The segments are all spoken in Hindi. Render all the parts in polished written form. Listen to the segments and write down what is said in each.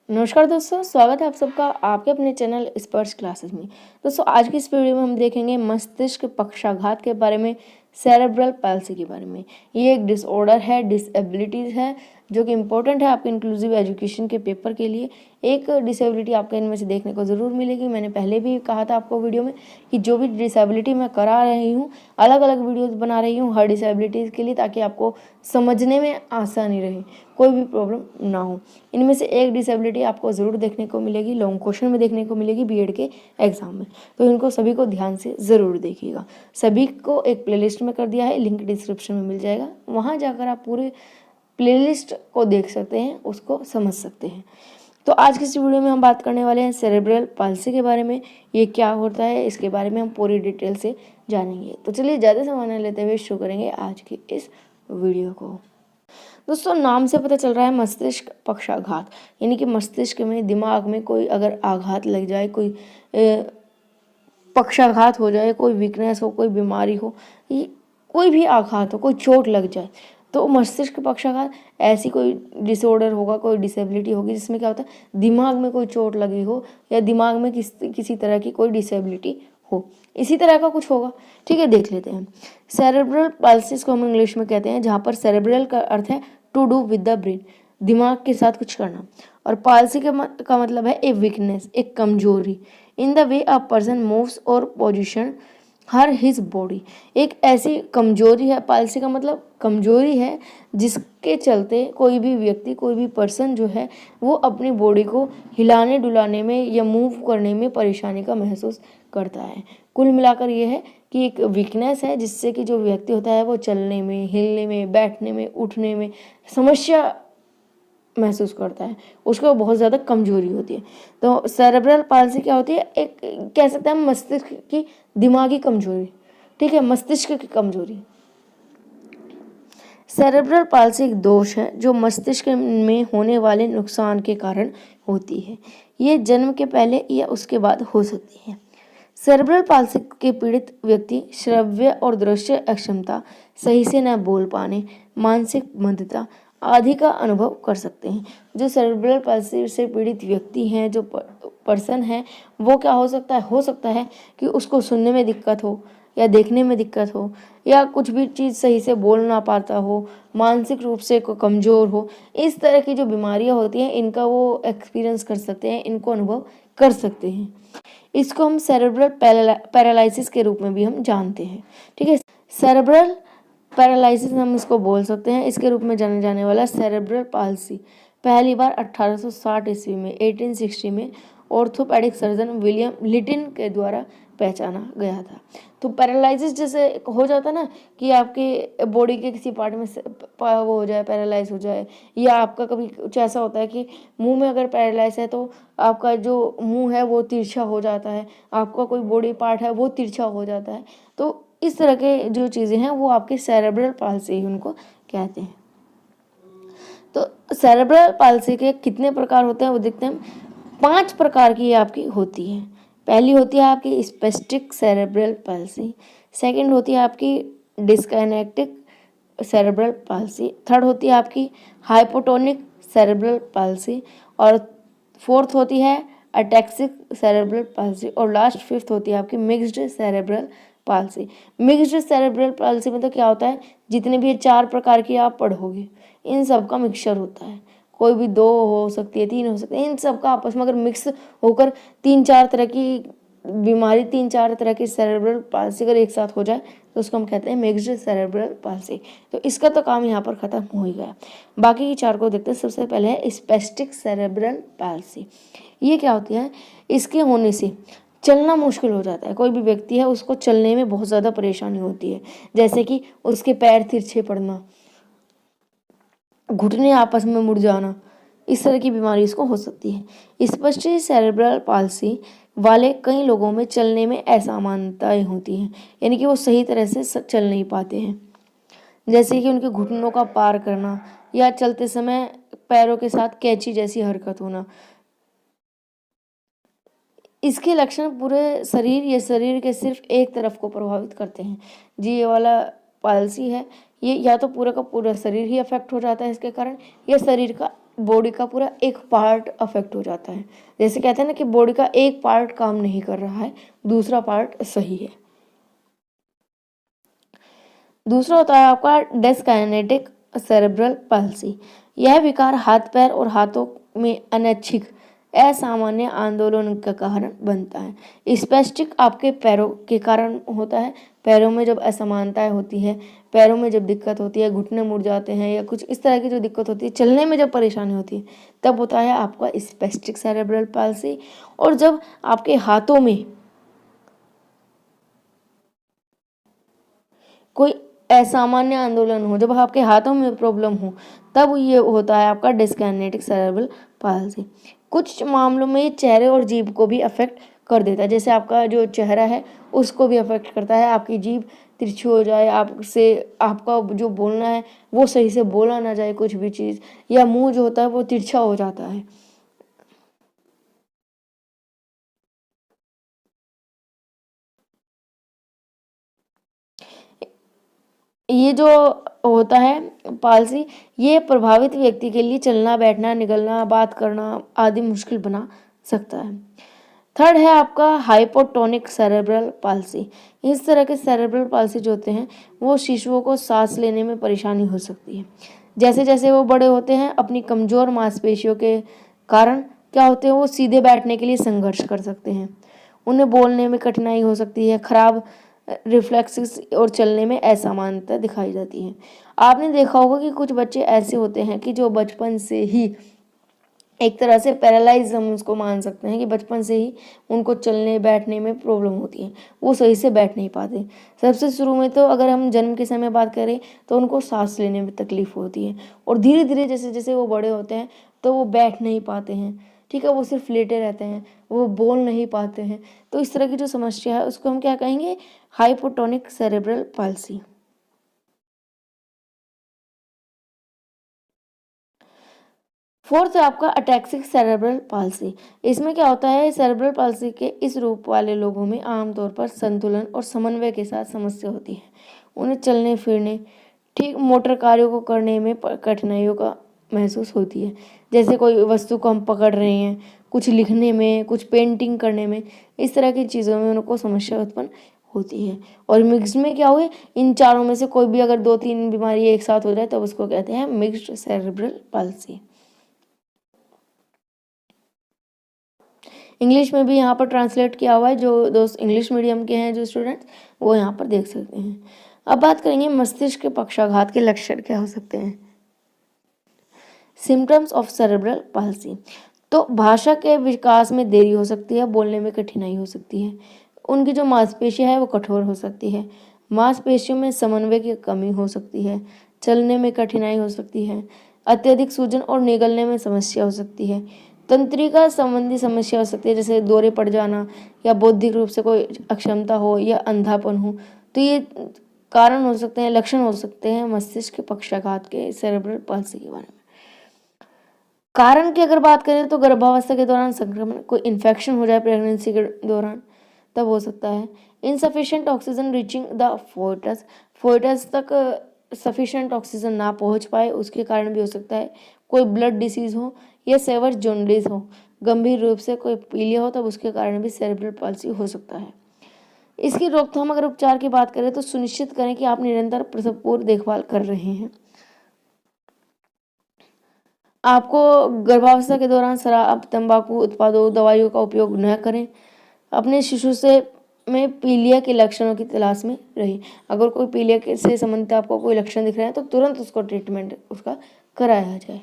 नमस्कार दोस्तों, स्वागत है आप सबका आपके अपने चैनल स्पर्श क्लासेस में। दोस्तों आज की इस वीडियो में हम देखेंगे मस्तिष्क पक्षाघात के बारे में, सेरेब्रल पैल्सी के बारे में। ये एक डिसऑर्डर है, डिसेबिलिटीज़ है जो कि इम्पोर्टेंट है आपके इंक्लूसिव एजुकेशन के पेपर के लिए। एक डिसेबिलिटी आपको इनमें से देखने को ज़रूर मिलेगी। मैंने पहले भी कहा था आपको वीडियो में कि जो भी डिसेबिलिटी मैं करा रही हूँ, अलग अलग वीडियोज़ बना रही हूँ हर डिसेबिलिटीज़ के लिए, ताकि आपको समझने में आसानी रहे, कोई भी प्रॉब्लम ना हो। इनमें से एक डिसेबिलिटी आपको ज़रूर देखने को मिलेगी, लॉन्ग क्वेश्चन में देखने को मिलेगी बीएड के एग्जाम में, तो इनको सभी को ध्यान से ज़रूर देखिएगा। सभी को एक प्लेलिस्ट में कर दिया है, लिंक डिस्क्रिप्शन में मिल जाएगा, वहाँ जाकर आप पूरे प्लेलिस्ट को देख सकते हैं, उसको समझ सकते हैं। तो आज की इस वीडियो में हम बात करने वाले हैं सेरेब्रल पाल्सी के बारे में। ये क्या होता है इसके बारे में हम पूरी डिटेल से जानेंगे। तो चलिए ज़्यादा समय न लेते हुए शुरू करेंगे आज की इस वीडियो को। दोस्तों नाम से पता चल रहा है मस्तिष्क पक्षाघात, यानी कि मस्तिष्क में, दिमाग में कोई अगर आघात लग जाए, कोई पक्षाघात हो जाए, कोई वीकनेस हो, कोई बीमारी हो, कोई भी आघात हो, कोई चोट लग जाए, तो मस्तिष्क पक्षाघात ऐसी कोई डिसऑर्डर होगा, कोई डिसेबिलिटी होगी जिसमें क्या होता है, दिमाग में कोई चोट लगी हो या दिमाग में किसी तरह की कोई डिसेबिलिटी हो, इसी तरह का कुछ होगा। ठीक है, देख लेते हैं। सेरेब्रल पाल्सिस को हम इंग्लिश में कहते हैं, जहाँ पर सेरेब्रल का अर्थ है to do with the brain, दिमाग के साथ कुछ करना, और पाल्सी का मतलब है ए वीकनेस, एक कमजोरी, in the way a person moves और पोजिशन हर हिज बॉडी। एक ऐसी कमजोरी है, पाल्सी का मतलब कमजोरी है, जिसके चलते कोई भी व्यक्ति, कोई भी पर्सन जो है वो अपनी बॉडी को हिलाने डुलाने में या मूव करने में परेशानी का महसूस करता है। कुल मिलाकर ये है कि एक वीकनेस है जिससे कि जो व्यक्ति होता है वो चलने में, हिलने में, बैठने में, उठने में समस्या महसूस करता है, उसको बहुत ज़्यादा कमजोरी होती है। तो सेरेब्रल पाल्सी क्या होती है, एक कह सकते हैं मस्तिष्क की दिमागी कमजोरी। ठीक है, मस्तिष्क की कमजोरी। सेरेब्रल पाल्सी एक दोष है जो मस्तिष्क में होने वाले नुकसान के कारण होती है। ये जन्म के पहले या उसके बाद हो सकती है। सेरेब्रल पाल्सी के पीड़ित व्यक्ति श्रव्य और दृश्य अक्षमता, सही से न बोल पाने, मानसिक मंदता आदि का अनुभव कर सकते हैं। जो सेरेब्रल पाल्सी से पीड़ित व्यक्ति हैं, जो पर्सन है, वो क्या हो सकता है कि उसको सुनने में दिक्कत हो, या देखने में दिक्कत हो, या कुछ भी चीज़ सही से बोल ना पाता हो, मानसिक रूप से कमज़ोर हो। इस तरह की जो बीमारियां होती हैं, इनका वो एक्सपीरियंस कर सकते हैं, इनको अनुभव कर सकते हैं। इसको हम सेरेब्रल पैरालिसिस के रूप में भी हम जानते हैं। ठीक है, सेरेब्रल पैरालिसिस हम इसको बोल सकते हैं। इसके रूप में जाने जाने वाला सेरेब्रल पाल्सी पहली बार 1860 ईस्वी में, 1860 में ऑर्थोपेडिक सर्जन विलियम लिटिन के द्वारा पहचाना गया था। तो पैरालिसिस जैसे हो जाता है ना कि आपके बॉडी के किसी पार्ट में वो हो जाए, पैरालाइज हो जाए, या आपका कभी कुछ ऐसा होता है कि मुंह में अगर पैरालाइज है तो आपका जो मुंह है वो तिरछा हो जाता है, आपका कोई बॉडी पार्ट है वो तिरछा हो जाता है। तो इस तरह के जो चीज़ें हैं वो आपके सेरेब्रल पाल्सी ही उनको कहते हैं। तो सेरेब्रल पाल्सी के कितने प्रकार होते हैं वो देखते हैं। 5 प्रकार की आपकी होती है। पहली होती है आपकी स्पेस्टिक सेरेब्रल पाल्सी, सेकंड होती है आपकी डिस्काइनेटिक सेरेब्रल पाल्सी, थर्ड होती है आपकी हाइपोटोनिक सेरेब्रल पाल्सी, और फोर्थ होती है अटैक्सिक सेरेब्रल पाल्सी, और लास्ट फिफ्थ होती है आपकी mixed cerebral palsy. Mixed cerebral palsy में तो क्या होता है, जितने भी 4 प्रकार की आप पढ़ोगे इन सब का मिक्सचर होता है। कोई भी 2 हो सकती है, 3 हो सकती है, इन सब का आपस में अगर मिक्स होकर 3-4 तरह की बीमारी, 3-4 तरह की सेरेब्रल पाल्सी अगर एक साथ हो जाए तो उसको हम कहते हैं मिक्स्ड सेरेब्रल पाल्सी। तो इसका तो काम यहाँ पर खत्म हो ही गया। बाकी की 4 को देखते हैं। सबसे पहले है स्पेस्टिक सेरेब्रल पाल्सी। ये क्या होती है, इसके होने से चलना मुश्किल हो जाता है। कोई भी व्यक्ति है उसको चलने में बहुत ज़्यादा परेशानी होती है, जैसे कि उसके पैर तिरछे पड़ना, घुटने आपस में मुड़ जाना, इस तरह की बीमारी इसको हो सकती है। स्पेस्टिक सेरेब्रल पाल्सी वाले कई लोगों में चलने में असामान्यताएं होती हैं, यानी कि वो सही तरह से चल नहीं पाते हैं, जैसे कि उनके घुटनों का पार करना, या चलते समय पैरों के साथ कैंची जैसी हरकत होना। इसके लक्षण पूरे शरीर या शरीर के सिर्फ एक तरफ को प्रभावित करते हैं। जी ये वाला पाल्सी है, ये या तो पूरा का पूरा शरीर ही अफेक्ट हो जाता है इसके कारण, या शरीर का बॉडी का पूरा एक पार्ट अफेक्ट हो जाता है। जैसे कहते हैं ना कि बॉडी का एक पार्ट काम नहीं कर रहा है, दूसरा पार्ट सही है। दूसरा होता है आपका डिस्काइनेटिक सेरेब्रल पाल्सी। यह विकार हाथ पैर और हाथों में अनैच्छिक असामान्य आंदोलन का कारण बनता है। स्पेस्टिक आपके पैरों के कारण होता है। पैरों में जब असमानताएं होती है, पैरों में जब दिक्कत होती है, घुटने मुड़ जाते हैं या कुछ इस तरह की जो दिक्कत होती है, चलने में जब परेशानी होती है, तब होता है आपका स्पेस्टिक सेरेब्रल पाल्सी। और जब आपके हाथों में कोई असामान्य आंदोलन हो, जब आपके हाथों में प्रॉब्लम हो, तब ये होता है आपका डिस्काइनेटिक सेरेब्रल पाल्सी। कुछ मामलों में ये चेहरे और जीभ को भी अफेक्ट कर देता है। जैसे आपका जो चेहरा है उसको भी अफेक्ट करता है। आपकी जीभ तिरछी हो जाए, आपसे आपका जो बोलना है वो सही से बोला ना जाए कुछ भी चीज़, या मुंह जो होता है वो तिरछा हो जाता है। ये जो होता है पालसी, ये प्रभावित व्यक्ति के लिए चलना, बैठना, निकलना, बात करना आदि मुश्किल बना सकता है। थर्ड है आपका हाइपोटोनिक सेरेब्रल पाल्सी। इस तरह के सेरेब्रल पाल्सी जो होते हैं वो शिशुओं को सांस लेने में परेशानी हो सकती है। जैसे जैसे वो बड़े होते हैं, अपनी कमज़ोर मांसपेशियों के कारण क्या होते हैं, वो सीधे बैठने के लिए संघर्ष कर सकते हैं। उन्हें बोलने में कठिनाई हो सकती है, खराब रिफ्लेक्सेस और चलने में असमानता दिखाई जाती है। आपने देखा होगा कि कुछ बच्चे ऐसे होते हैं कि जो बचपन से ही एक तरह से पैरालाइज हम उसको मान सकते हैं कि बचपन से ही उनको चलने बैठने में प्रॉब्लम होती है, वो सही से बैठ नहीं पाते। सबसे शुरू में तो अगर हम जन्म के समय बात करें तो उनको सांस लेने में तकलीफ होती है, और धीरे धीरे जैसे जैसे वो बड़े होते हैं तो वो बैठ नहीं पाते हैं, ठीक है, वो सिर्फ लेटे रहते हैं, वो बोल नहीं पाते हैं। तो इस तरह की जो समस्या है उसको हम क्या कहेंगे, हाइपोटोनिक सेरेब्रल पाल्सी। फोर्थ है आपका अटैक्सिक सेरेब्रल पाल्सी। इसमें क्या होता है, सेरेब्रल पाल्सी के इस रूप वाले लोगों में आमतौर पर संतुलन और समन्वय के साथ समस्या होती है। उन्हें चलने फिरने, ठीक मोटर कार्यों को करने में कठिनाइयों का महसूस होती है। जैसे कोई वस्तु को हम पकड़ रहे हैं, कुछ लिखने में, कुछ पेंटिंग करने में, इस तरह की चीज़ों में उनको समस्या उत्पन्न होती है। और मिक्स में क्या हुए, इन चारों में से कोई भी अगर 2-3 बीमारी एक साथ हो जाए तो उसको कहते हैं मिक्स्ड सेरेब्रल पाल्सी। इंग्लिश में भी यहाँ पर ट्रांसलेट किया हुआ है, जो दोस्त इंग्लिश मीडियम के हैं जो स्टूडेंट्स, वो यहाँ पर देख सकते हैं। अब बात करेंगे मस्तिष्क के पक्षाघात के लक्षण क्या हो सकते हैं। Symptoms of cerebral palsy. तो भाषा के विकास में देरी हो सकती है, बोलने में कठिनाई हो सकती है, उनकी जो मांसपेशियाँ है वो कठोर हो सकती है, मांसपेशियों में समन्वय की कमी हो सकती है, चलने में कठिनाई हो सकती है, अत्यधिक सूजन और निगलने में समस्या हो सकती है, तंत्रिका संबंधी समस्या हो सकती है, जैसे दौरे पड़ जाना, या बौद्धिक रूप से कोई अक्षमता हो या अंधापन हो। तो ये कारण हो सकते हैं, लक्षण हो सकते हैं मस्तिष्क के पक्षाघात के, सेरेब्रल पाल्सी के बारे में। कारण की अगर बात करें तो गर्भावस्था के दौरान संक्रमण, कोई इन्फेक्शन हो जाए प्रेगनेंसी के दौरान, तब हो सकता है। इनसफिशिएंट ऑक्सीजन रीचिंग द फोएटस, फोएटस तक सफिशिएंट ऑक्सीजन ना पहुंच पाए, उसके कारण भी हो सकता है। कोई ब्लड डिसीज हो या सेवर जॉन्डिस हो, गंभीर रूप से कोई पीलिया हो, तब उसके कारण भी सेरेब्रल पाल्सी हो सकता है। इसकी रोकथाम अगर उपचार की बात करें तो सुनिश्चित करें कि आप निरंतर प्रसव पूर्व देखभाल कर रहे हैं। आपको गर्भावस्था के दौरान शराब, तंबाकू उत्पादों, दवाइयों का उपयोग न करें। अपने शिशु से में पीलिया के लक्षणों की तलाश में रहिए। अगर कोई पीलिया से संबंधित आपको कोई लक्षण दिख रहे हैं तो तुरंत उसको ट्रीटमेंट उसका कराया जाए।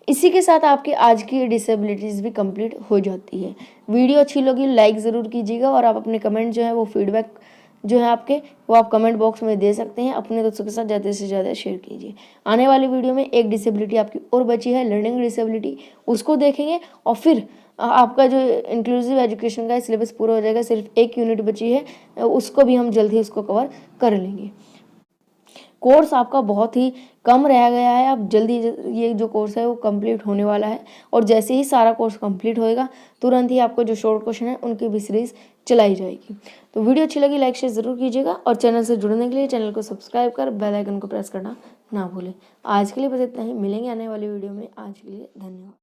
इसी के साथ आपकी आज की डिसेबिलिटीज़ भी कंप्लीट हो जाती है। वीडियो अच्छी लगी लाइक ज़रूर कीजिएगा, और आप अपने कमेंट जो है वो फीडबैक जो है आपके, वो आप कमेंट बॉक्स में दे सकते हैं। अपने दोस्तों के साथ ज़्यादा से ज़्यादा शेयर कीजिए। आने वाली वीडियो में एक डिसेबिलिटी आपकी और बची है, लर्निंग डिसेबिलिटी, उसको देखेंगे, और फिर आपका जो इंक्लूसिव एजुकेशन का सिलेबस पूरा हो जाएगा। सिर्फ एक यूनिट बची है, उसको भी हम जल्द ही उसको कवर कर लेंगे। कोर्स आपका बहुत ही कम रह गया है, अब जल्दी ये जो कोर्स है वो कंप्लीट होने वाला है, और जैसे ही सारा कोर्स कंप्लीट होएगा तुरंत ही आपको जो शॉर्ट क्वेश्चन है उनकी भी सीरीज चलाई जाएगी। तो वीडियो अच्छी लगी लाइक शेयर ज़रूर कीजिएगा, और चैनल से जुड़ने के लिए चैनल को सब्सक्राइब कर बेल आइकन को प्रेस करना ना भूलें। आज के लिए बस इतना ही, मिलेंगे आने वाली वीडियो में। आज के लिए धन्यवाद।